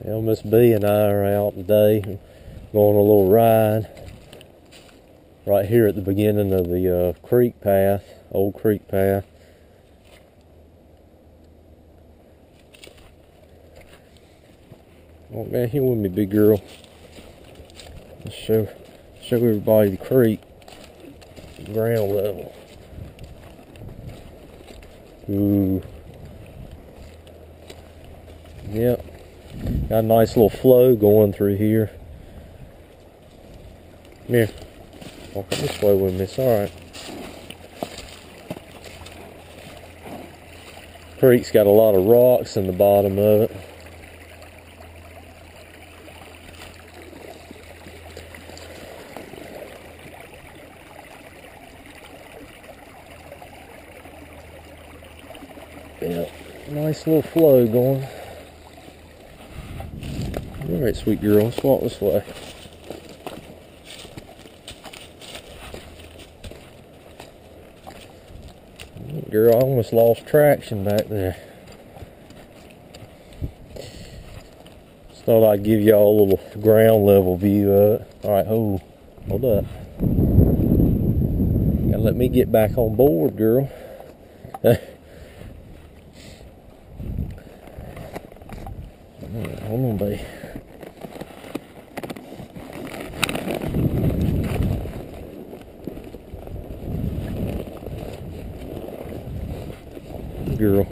Well, Miss B and I are out today, going a little ride right here at the beginning of the creek path, old creek path. Oh man, here with me, big girl. Let's show everybody the creek, ground level. Ooh. Yep. Got a nice little flow going through here. Come here. Walk this way with me. It's alright. Creek's got a lot of rocks in the bottom of it. Yep. Nice little flow going. Alright, sweet girl, let's walk this way. Girl, I almost lost traction back there. Just thought I'd give y'all a little ground level view of it. Alright, hold up. You gotta let me get back on board, girl. Hold on, babe. Girl.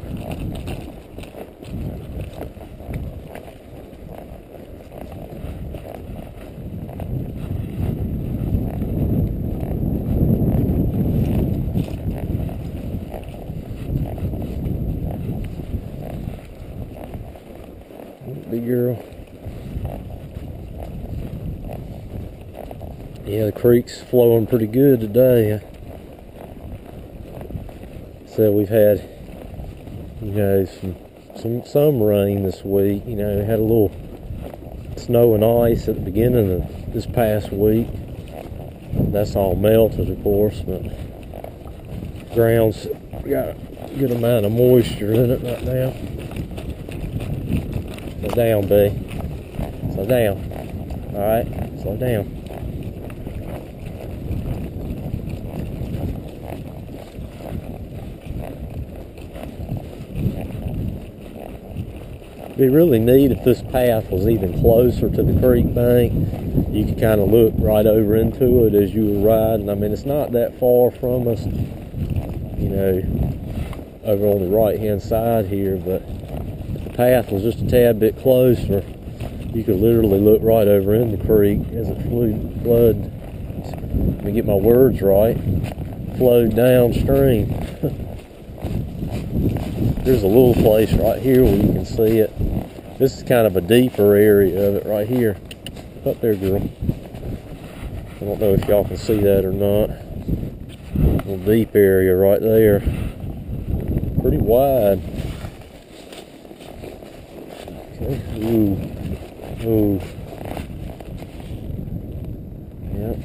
Big girl. Yeah, the creek's flowing pretty good today. So we've had, you know, some rain this week. You know, had a little snow and ice at the beginning of this past week. That's all melted, of course, but ground's got a good amount of moisture in it right now. Slow down, B. Slow down. Alright, slow down. It'd be really neat if this path was even closer to the creek bank. You could kind of look right over into it as you were riding. I mean, it's not that far from us, you know, over on the right hand side here, but if the path was just a tad bit closer, you could literally look right over in the creek as it flowed. Let me get my words right. Flowed downstream. There's a little place right here where you can see it. This is kind of a deeper area of it right here. Up there, girl. I don't know if y'all can see that or not. A little deep area right there. Pretty wide. Okay. Ooh. Yep.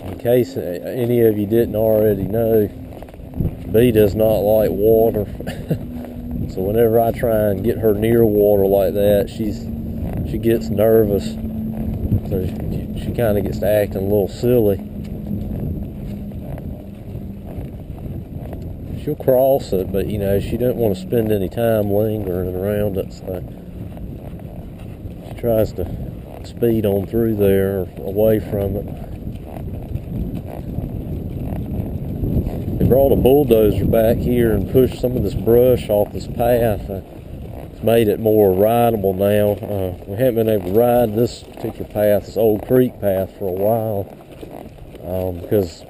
In case any of you didn't already know, B does not like water. So whenever I try and get her near water like that, she gets nervous. So she kind of gets to acting a little silly. She'll cross it, but you know, she doesn't want to spend any time lingering around it, so she tries to speed on through there, away from it. They brought a bulldozer back here and pushed some of this brush off this path. It's made it more rideable now. We haven't been able to ride this particular path, this old creek path, for a while because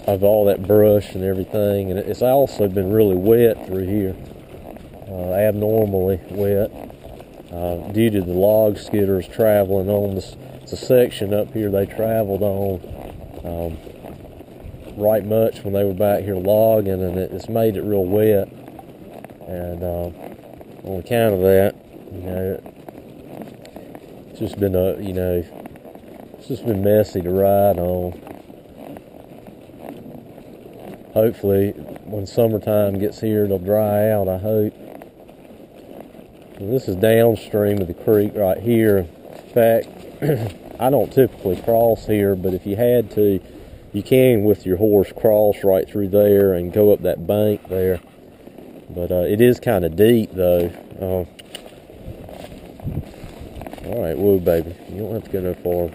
of all that brush and everything. And it's also been really wet through here, abnormally wet, due to the log skidders traveling on this. It's a section up here they traveled on right much when they were back here logging, and it's made it real wet. And on account of that, you know, It's just been it's just been messy to ride on. Hopefully, when summertime gets here, it'll dry out, I hope. And this is downstream of the creek right here. In fact, I don't typically cross here, but if you had to, you can with your horse cross right through there and go up that bank there. But it is kind of deep, though. All right, whoa, baby. You don't have to go no far.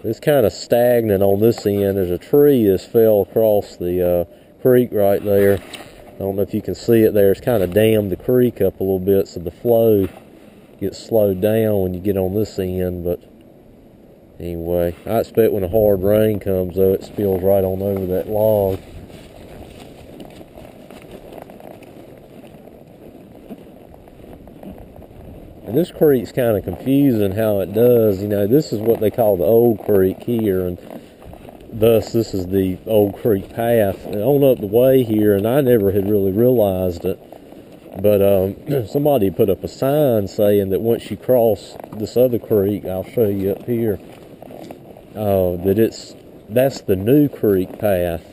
It's kind of stagnant on this end. There's a tree that's fell across the creek right there. I don't know if you can see it there. It's kind of dammed the creek up a little bit, so the flow gets slowed down when you get on this end. But anyway, I expect when a hard rain comes, though, it spills right on over that log. And this creek's kind of confusing how it does. You know, this is what they call the old creek here, and thus this is the old creek path. And on up the way here, and I never had really realized it, but somebody put up a sign saying that once you cross this other creek, I'll show you up here, that's the new creek path.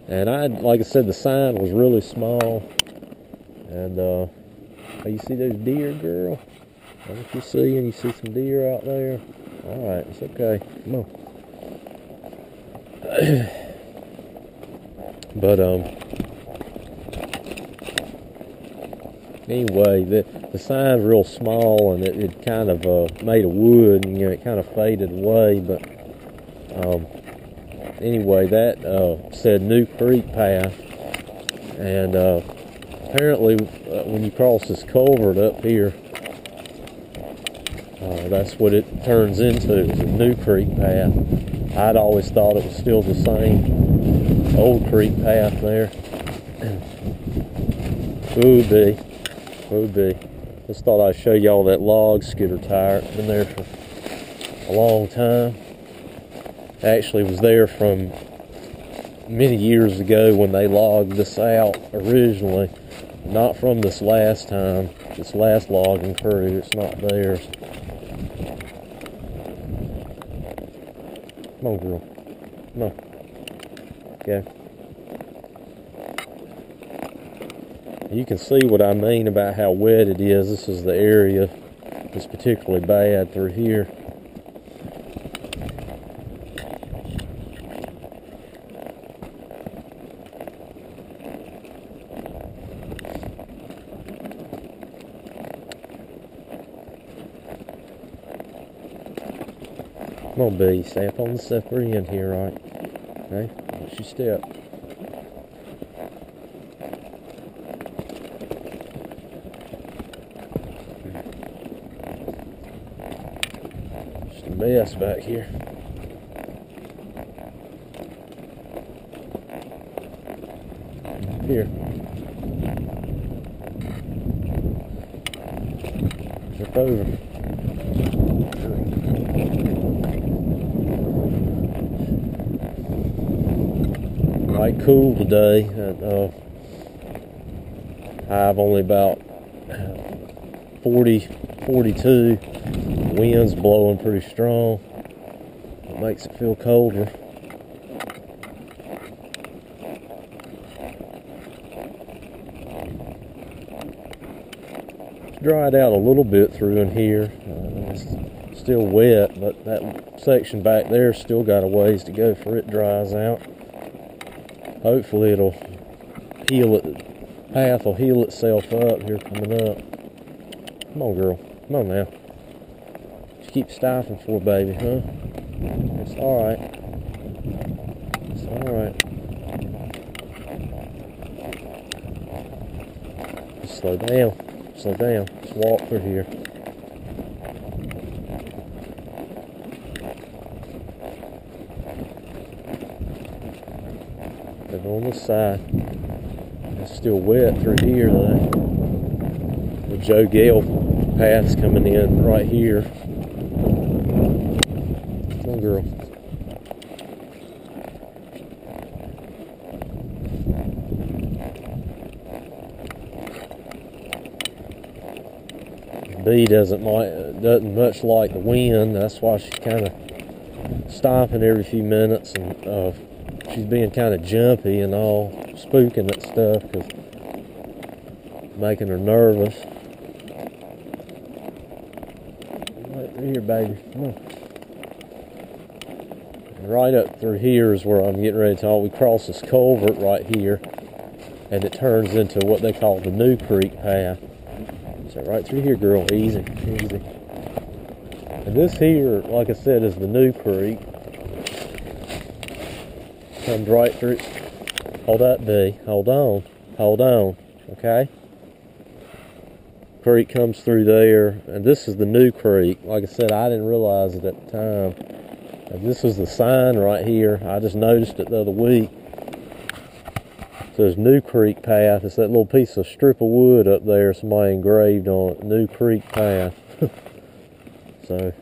And like I said, the sign was really small. And you see those deer, girl? What you see? And you see some deer out there? All right, it's okay. Come on. But anyway, the sign's real small, and it kind of made of wood, and it kind of faded away. But anyway, that said New Creek Path, and apparently when you cross this culvert up here, that's what it turns into, is a New Creek Path. I'd always thought it was still the same old creek path there. Would be. Just thought I'd show y'all that log skidder tire. It's been there for a long time. Actually was there from many years ago when they logged this out originally. Not from this last time, this last logging crew. It's not theirs. Come on, girl. Come on. Okay. You can see what I mean about how wet it is. This is the area that's particularly bad through here. Come on, B. Stay up on the upper end here, right? Okay? Watch your step. Just a mess back here. Here. Jump over. Quite cool today. High of only about 40, 42. The wind's blowing pretty strong. It makes it feel colder. It's dried out a little bit through in here. It's still wet, but that section back there still got a ways to go before it dries out. Hopefully it'll heal it. Path will heal itself up here coming up. Come on, girl. Come on now. Just keep stifling for, baby, huh? It's all right. It's all right. Just slow down. Slow down. Just walk through here. On this side, it's still wet through here though. The Joe Gale path's coming in right here. Come on, girl. bee doesn't much like the wind. That's why she's kind of stopping every few minutes, and she's being kind of jumpy and all, spooking at stuff, because making her nervous. Right through here, baby. Come on. Right up through here is where I'm getting ready to talk. We cross this culvert right here, and it turns into what they call the New Creek path. So right through here, girl. Easy, easy. And this here, like I said, is the New Creek. Comes right through. Hold up, B. Hold on. Hold on. Okay? Creek comes through there, and this is the New Creek. Like I said, I didn't realize it at the time. And this is the sign right here. I just noticed it the other week. It says New Creek Path. It's that little piece of strip of wood up there somebody engraved on it. New Creek Path. So,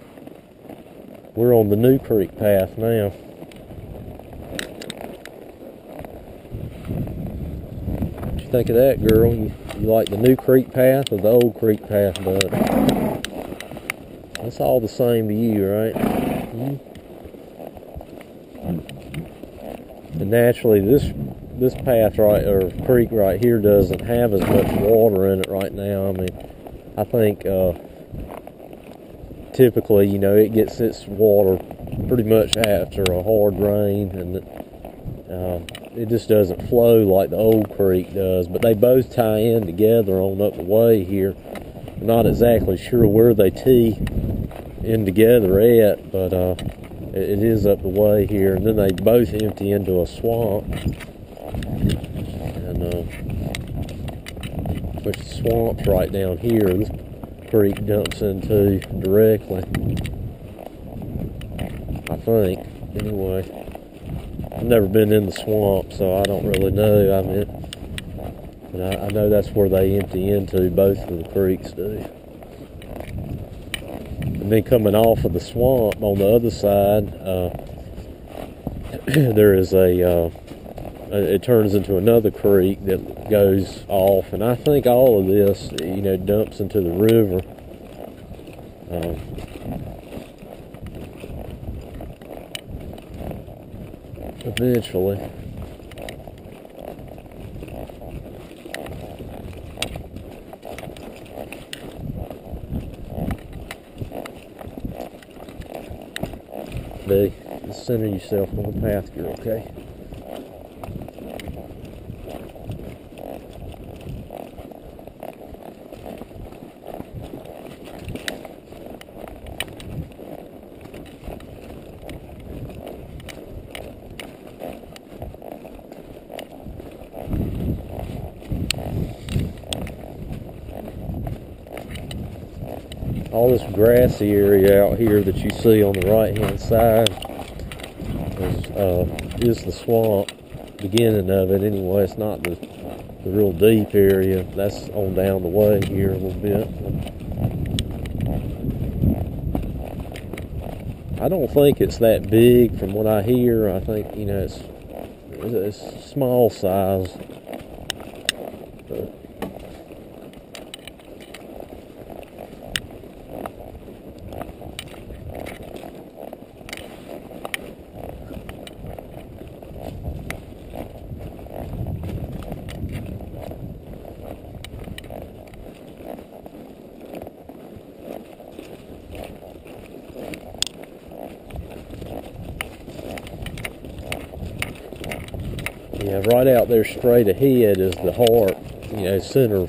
we're on the New Creek Path now. What you think of that, girl? You like the New Creek Path or the Old Creek Path, bud? It's all the same to you, right? Mm-hmm. And naturally, this path or creek right here doesn't have as much water in it right now. I mean, I think typically, you know, it gets its water pretty much after a hard rain, and it just doesn't flow like the old creek does. But they both tie in together on up the way here. I'm not exactly sure where they tee in together at, but it is up the way here, and then they both empty into a swamp, and which the swamp's right down here. This creek dumps into directly, I think. Anyway, I've never been in the swamp, so I don't really know. I mean, but I know that's where they empty into. Both of the creeks do. And then coming off of the swamp on the other side, there is it turns into another creek that goes off, and I think all of this, you know, dumps into the river. Eventually. B, just center yourself on the path, girl, okay? All this grassy area out here that you see on the right hand side is the swamp, beginning of it anyway. It's not the real deep area. That's on down the way here a little bit. I don't think it's that big from what I hear. I think, you know, it's small size. But yeah, right out there straight ahead is the heart, you know, center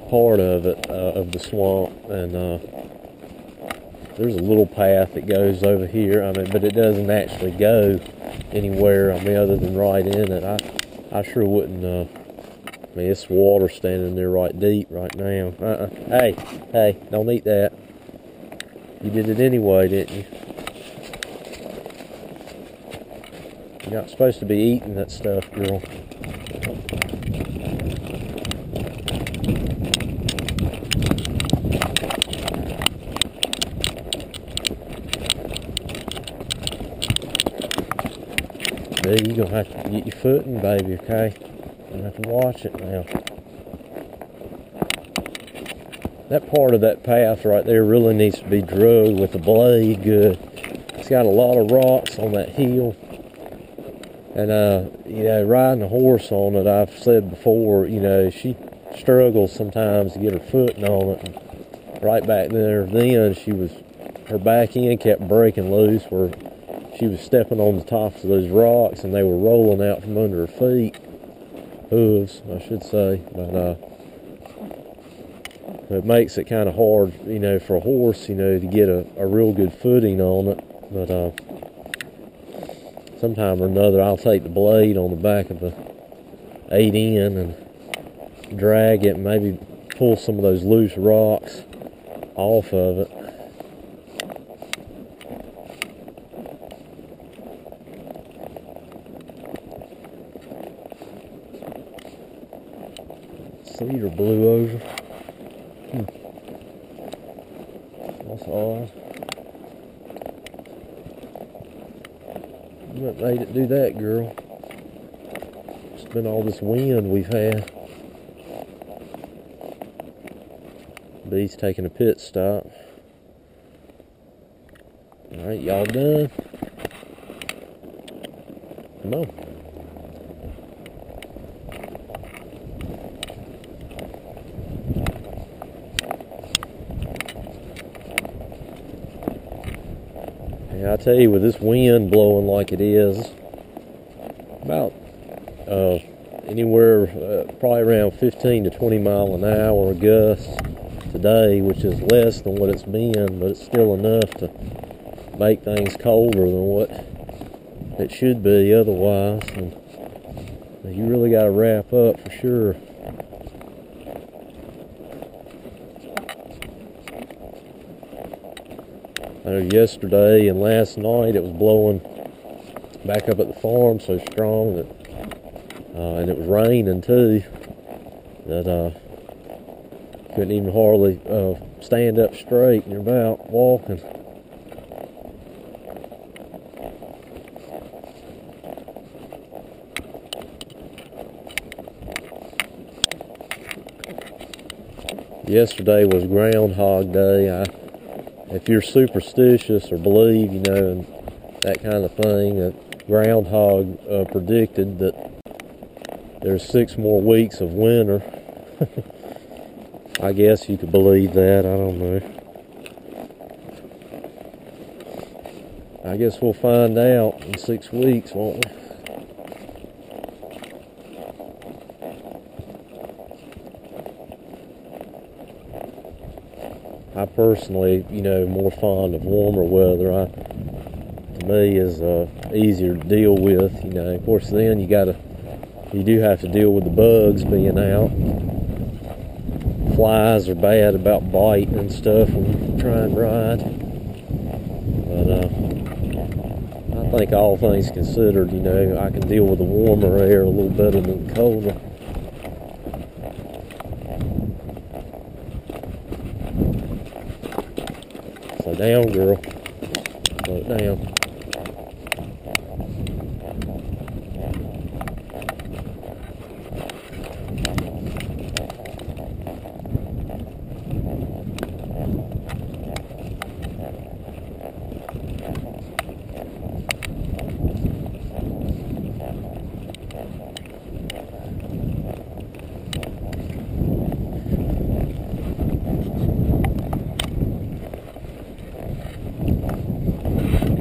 part of it, of the swamp, and there's a little path that goes over here. I mean, but it doesn't actually go anywhere. I mean, other than right in it. I sure wouldn't. I mean, it's water standing there right deep right now. Hey, don't eat that. You did it anyway, didn't you? You're not supposed to be eating that stuff, girl. Dude, you're gonna have to get your footing, baby, okay? You're gonna have to watch it now. that part of that path right there really needs to be drugged with the blade good. It's got a lot of rocks on that hill. And, you know, riding a horse on it, I've said before, you know, she struggles sometimes to get her footing on it. And right back there, then her back end kept breaking loose where she was stepping on the tops of those rocks and they were rolling out from under her feet. Hooves, I should say. But, it makes it kind of hard, you know, for a horse, you know, to get a real good footing on it. But, sometime or another, I'll take the blade on the back of the 8N and drag it and maybe pull some of those loose rocks off of it. Cedar blew over. That's odd. What made it do that, girl? It's been all this wind we've had. Bee's taking a pit stop. Alright, y'all done? Come on. I tell you, with this wind blowing like it is, about anywhere probably around 15 to 20 mile an hour gusts today, which is less than what it's been, but it's still enough to make things colder than what it should be otherwise. And you really got to wrap up for sure. I know yesterday and last night it was blowing back up at the farm so strong that, and it was raining too, that couldn't even hardly stand up straight and about walking. Yesterday was Groundhog Day. If you're superstitious or believe, you know, in that kind of thing, that Groundhog predicted that there's 6 more weeks of winter. I guess you could believe that. I don't know. I guess we'll find out in 6 weeks, won't we? I personally, you know, more fond of warmer weather. To me, is easier to deal with. You know, of course, then you do have to deal with the bugs being out. Flies are bad about biting and stuff when you try and ride. But I think all things considered, you know, I can deal with the warmer air a little better than the colder. Slow down, girl. Slow it down.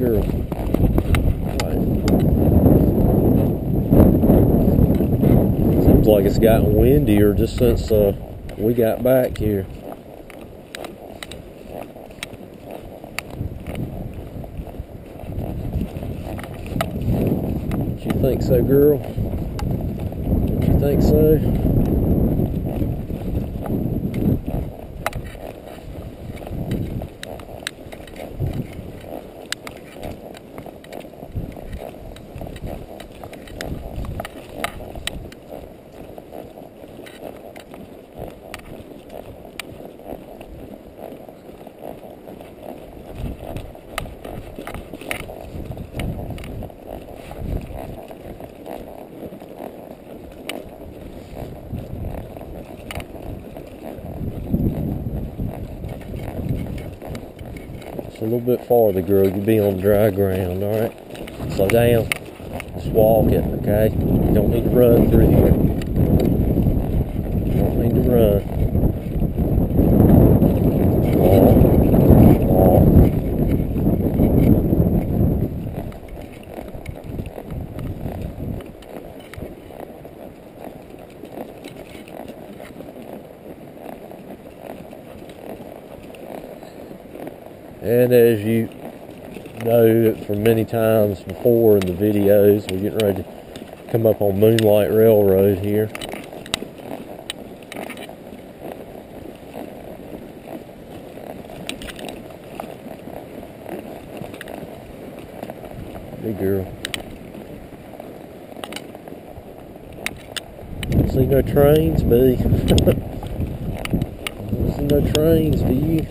Girl. Right. Seems like it's gotten windier just since we got back here. Don't you think so, girl? Don't you think so? a little bit farther, girl. You'll be on dry ground, alright? Slow down. Just walk it, okay? You don't need to run through here. You don't need to run. Walk. Walk. And as you know from many times before in the videos, we're getting ready to come up on Moonlight Railroad here. Big girl. Don't see no trains, B. Don't see no trains, do you?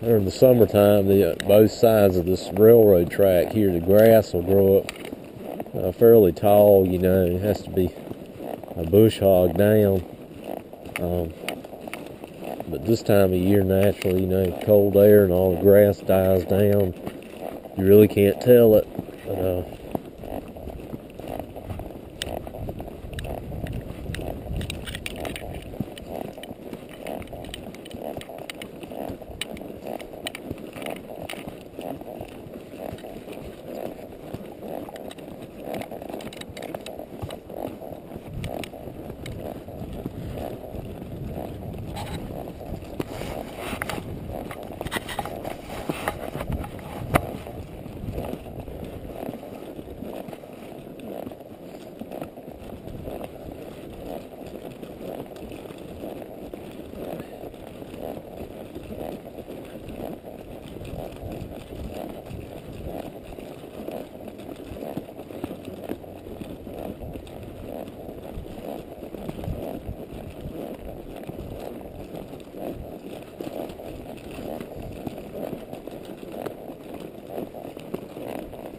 During the summertime, both sides of this railroad track here, the grass will grow up fairly tall. You know, it has to be a bush hog down. But this time of year, naturally, you know, cold air and all the grass dies down. You really can't tell it. But,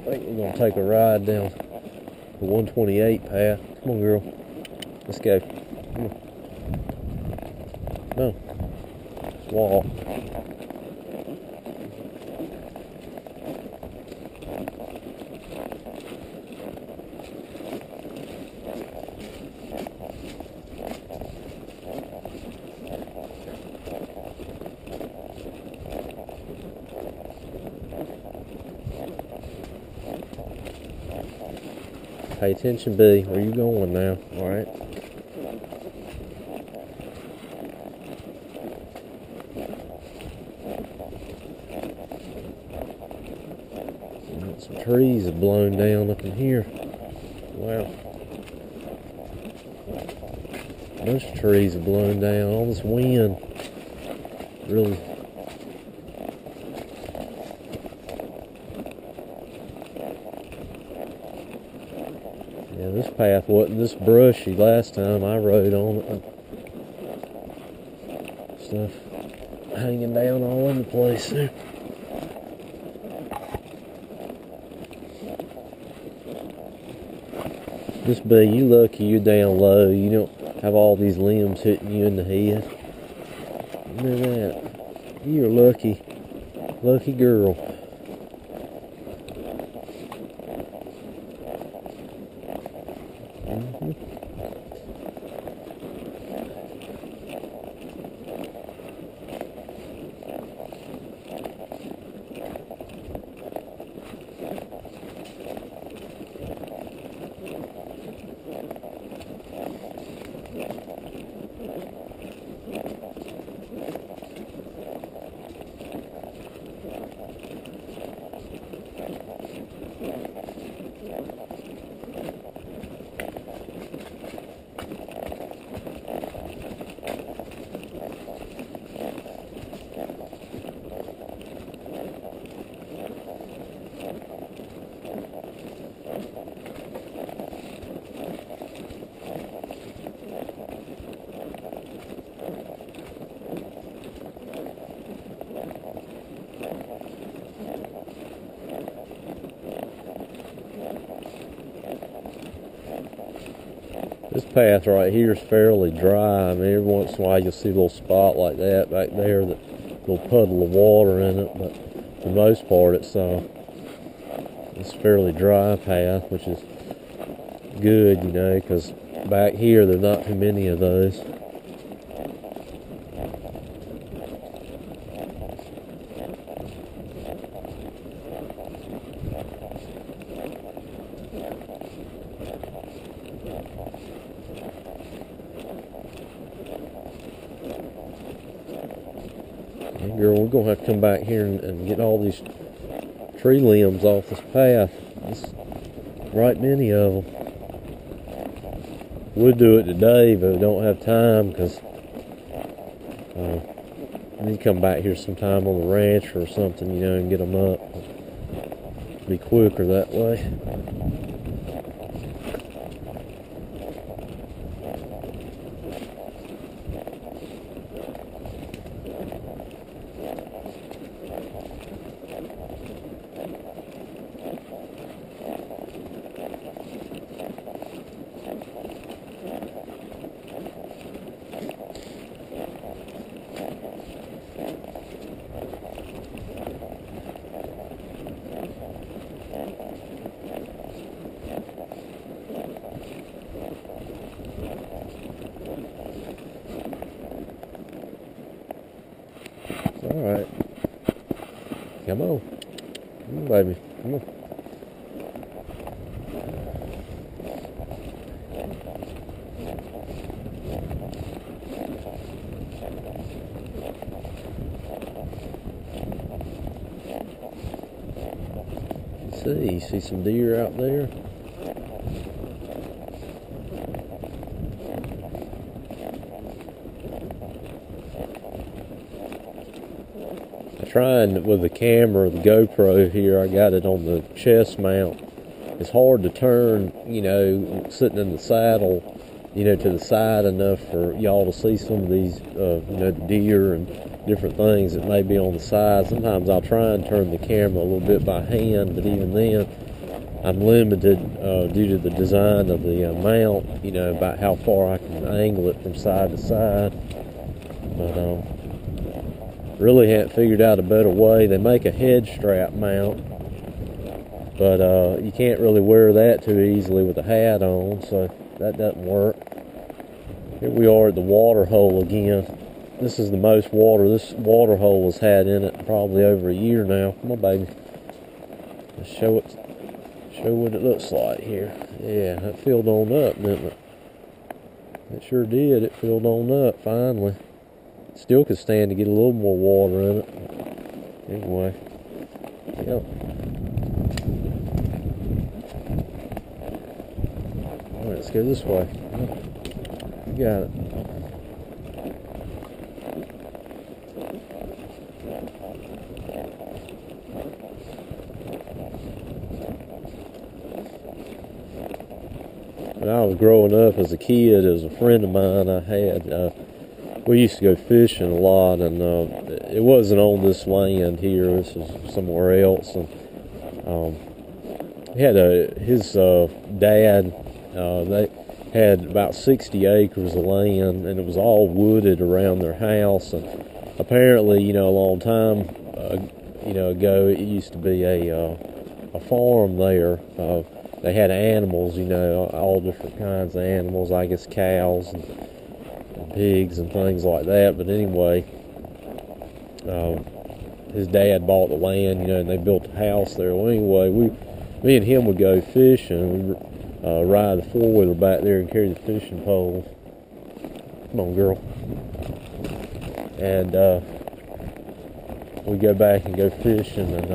I think we're going to take a ride down the 128 path. Come on, girl. Let's go. Come on. No. Let's walk. Pay attention, B. Where you going now? All right. Some trees have blown down up in here. Wow. Most trees have blown down. All this wind really. Yeah, this path wasn't this brushy last time I rode on it. Stuff hanging down all over the place there. Just be you lucky you're down low. You don't have all these limbs hitting you in the head. Look at that. You're lucky. Lucky girl. This path right here is fairly dry. I mean, every once in a while you'll see a little spot like that back there, that little puddle of water in it, but for the most part it's fairly dry path, which is good, you know, because back here there's not too many of those. Girl, we're gonna have to come back here and get all these tree limbs off this path. There's right many of them. We'll do it today, but we don't have time because we need to come back here sometime on the ranch or something, you know, and get them up. It'll be quicker that way. All right. Come on. Come on, baby. Come on. You see some deer out there? Trying with the camera, the GoPro here, I got it on the chest mount. It's hard to turn, you know, sitting in the saddle, you know, to the side enough for y'all to see some of these, you know, the deer and different things that may be on the side. Sometimes I'll try and turn the camera a little bit by hand, but even then, I'm limited due to the design of the mount, you know, about how far I can angle it from side to side. But really haven't figured out a better way. They make a head strap mount, but you can't really wear that too easily with a hat on, so that doesn't work. Here we are at the water hole again. This is the most water this water hole has had in it probably over a year now. Come on, baby. Let's show what it looks like here. Yeah, it filled on up, didn't it? It sure did. It filled on up finally. Still could stand to get a little more water in it. Anyway, yep. All right, let's go this way. You got it. When I was growing up as a kid, as a friend of mine I had, we used to go fishing a lot, and it wasn't on this land here. This was somewhere else. And he had his dad. They had about 60 acres of land, and it was all wooded around their house. And apparently, you know, a long time, you know, ago, it used to be a farm there. They had animals, you know, all different kinds of animals. I guess cows and pigs and things like that. But anyway, his dad bought the land, you know, and they built a house there. Well, anyway, me and him would go fishing. We'd ride the four-wheeler back there and carry the fishing poles. Come on, girl. And we'd go back and go fishing. And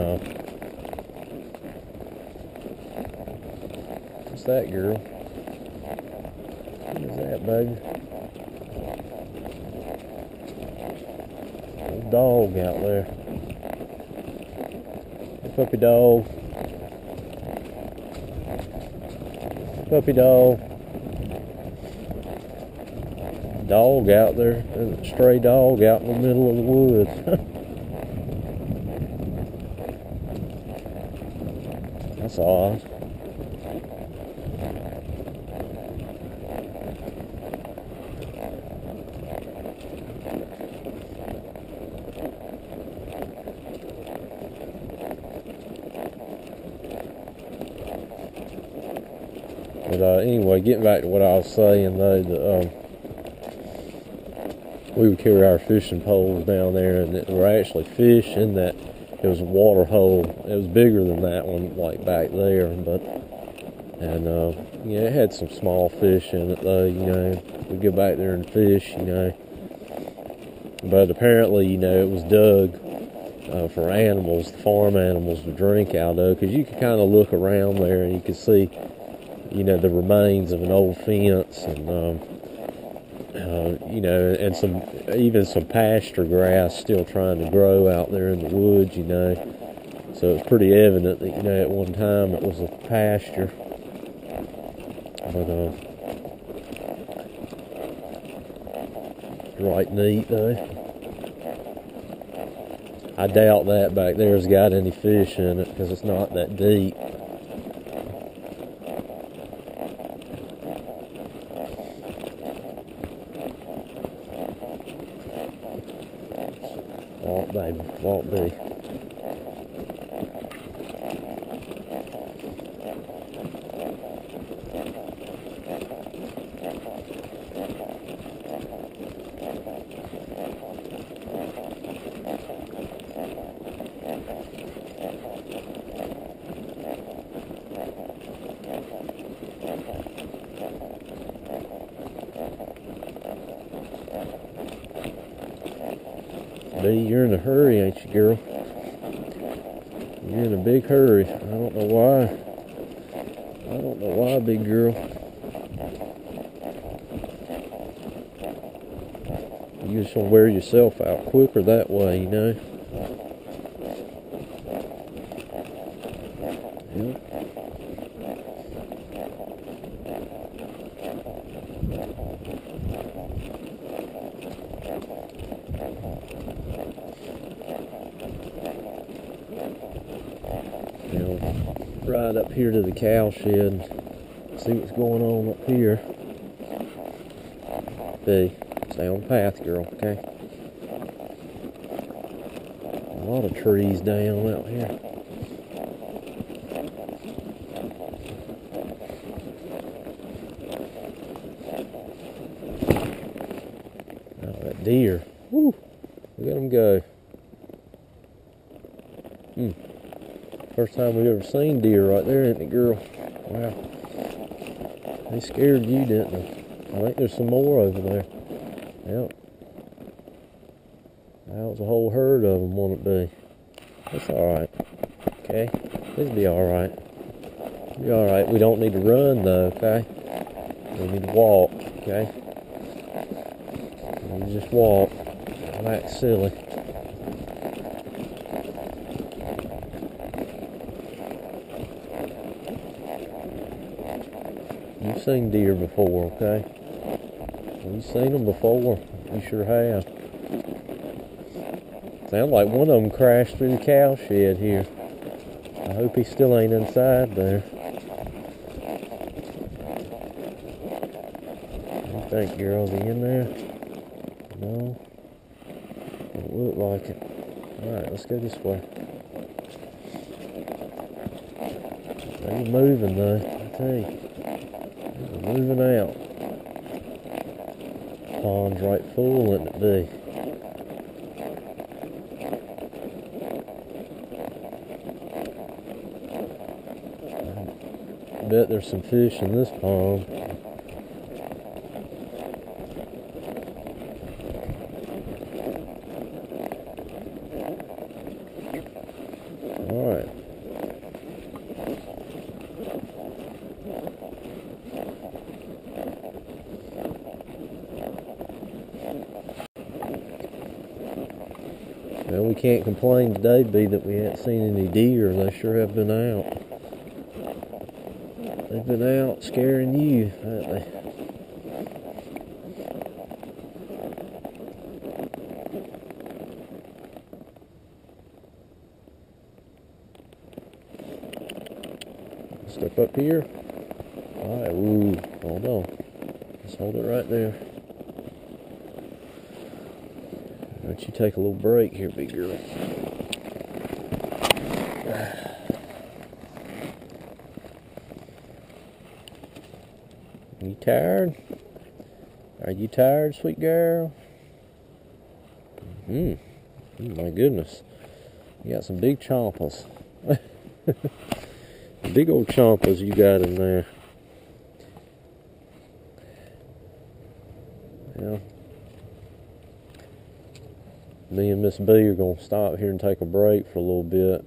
what's that, girl? What is that, baby? Dog out there. Hey, puppy dog. Puppy dog. Dog out there. There's a stray dog out in the middle of the woods. That's odd. But anyway, getting back to what I was saying though, we would carry our fishing poles down there, and there were actually fish in that. It was a water hole. It was bigger than that one, like back there, but yeah, it had some small fish in it though. You know, we'd go back there and fish. You know, but apparently, you know, it was dug for animals, the farm animals, to drink out of, because you could kind of look around there and you could see, you know, the remains of an old fence, and you know, and even some pasture grass still trying to grow out there in the woods, you know. So it's pretty evident that, you know, at one time it was a pasture. But right neat though. I doubt that back there's got any fish in it, because it's not that deep. Walk, baby, walk, baby. B, you're in a hurry, ain't you, girl? You're in a big hurry. I don't know why. I don't know why, big girl. You just want to wear yourself out quicker that way, you know? Yeah. Ride up here to the cowshed and see what's going on up here. Stay on the path, girl, okay? A lot of trees down out here. Oh, that deer. Woo! Look at them go. First time we've ever seen deer right there, isn't it, girl? Wow. They scared you, didn't they? I think there's some more over there. Yep. That was a whole herd of them, won't it be? That's alright. Okay? It'll be alright. It'll be alright. We don't need to run, though, okay? We need to walk, okay? We just walk. Don't act silly. You've seen deer before, okay? You've seen them before. You sure have. Sounds like one of them crashed through the cowshed here. I hope he still ain't inside there. What do you think, girl? Is he in there? No? Don't look like it. Alright, let's go this way. They're moving though, I tell you. They're moving out. Pond's right full, wouldn't it be? I bet there's some fish in this pond. Alright. Well, we can't complain today, B, that we haven't seen any deer. They sure have been out. They've been out scaring you, haven't they? Step up here. Alright, ooh, hold on. Just hold it right there. Why don't you take a little break here, big girl? tired? Are you tired, sweet girl? Oh my goodness. You got some big chompers. Big old chompers you got in there. Well, me and Miss B are going to stop here and take a break for a little bit.